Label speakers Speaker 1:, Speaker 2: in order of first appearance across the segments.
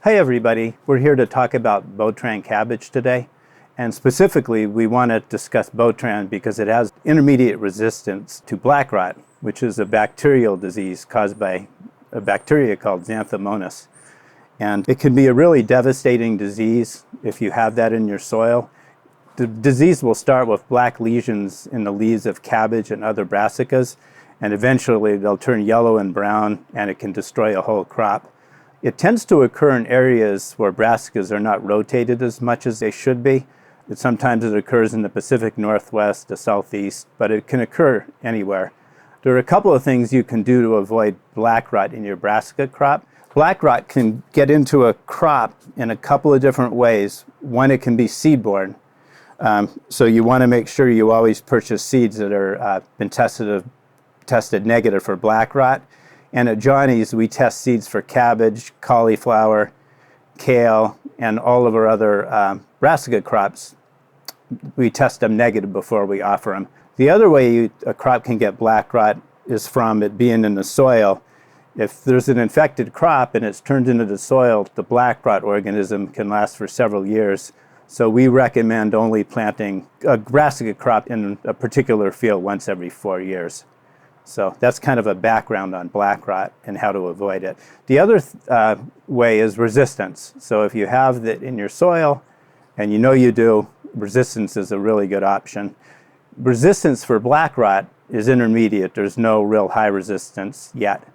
Speaker 1: Hi everybody, we're here to talk about Botran cabbage today, and specifically we want to discuss Botran because it has intermediate resistance to black rot, which is a bacterial disease caused by a bacteria called Xanthomonas. And it can be a really devastating disease if you have that in your soil. The disease will start with black lesions in the leaves of cabbage and other brassicas, and eventually they'll turn yellow and brown and it can destroy a whole crop. It tends to occur in areas where brassicas are not rotated as much as they should be. Sometimes it occurs in the Pacific Northwest, the Southeast, but it can occur anywhere. There are a couple of things you can do to avoid black rot in your brassica crop. Black rot can get into a crop in a couple of different ways. One, it can be seed-borne. So you want to make sure you always purchase seeds that are been tested negative for black rot. And at Johnny's, we test seeds for cabbage, cauliflower, kale, and all of our other brassica crops. We test them negative before we offer them. The other way a crop can get black rot is from it being in the soil. If there's an infected crop and it's turned into the soil, the black rot organism can last for several years. So we recommend only planting a brassica crop in a particular field once every 4 years. So that's kind of a background on black rot and how to avoid it. The other way is resistance. So if you have that in your soil, and you know you do, resistance is a really good option. Resistance for black rot is intermediate. There's no real high resistance yet.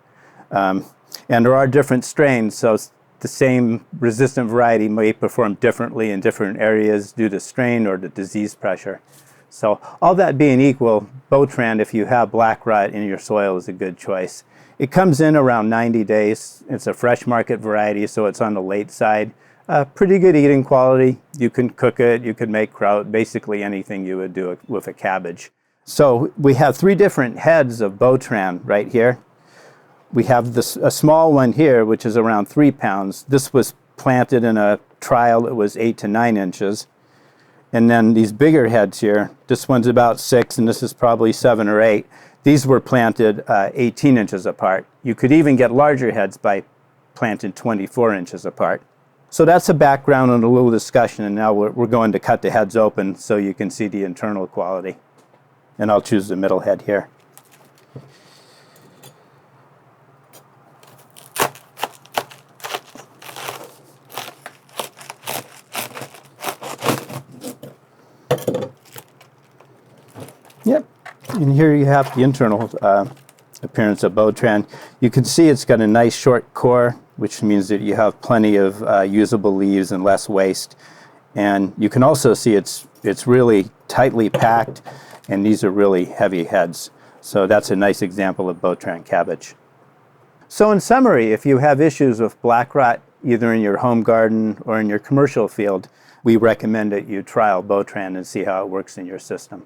Speaker 1: And there are different strains, so the same resistant variety may perform differently in different areas due to strain or the disease pressure. So all that being equal, Botran, if you have black rot in your soil, is a good choice. It comes in around 90 days. It's a fresh market variety, so it's on the late side. Pretty good eating quality. You can cook it, you can make kraut, basically anything you would do with a cabbage. So we have 3 different heads of Botran right here. We have a small one here, which is around 3 pounds. This was planted in a trial that was 8 to 9 inches. And then these bigger heads here, this one's about 6 and this is probably 7 or 8. These were planted 18 inches apart. You could even get larger heads by planting 24 inches apart. So that's a background and a little discussion, and now we're going to cut the heads open so you can see the internal quality. And I'll choose the middle head here. Yep, and here you have the internal appearance of Botran. You can see it's got a nice short core, which means that you have plenty of usable leaves and less waste. And you can also see it's really tightly packed, and these are really heavy heads. So that's a nice example of Botran cabbage. So in summary, if you have issues with black rot, either in your home garden or in your commercial field, we recommend that you trial Botran and see how it works in your system.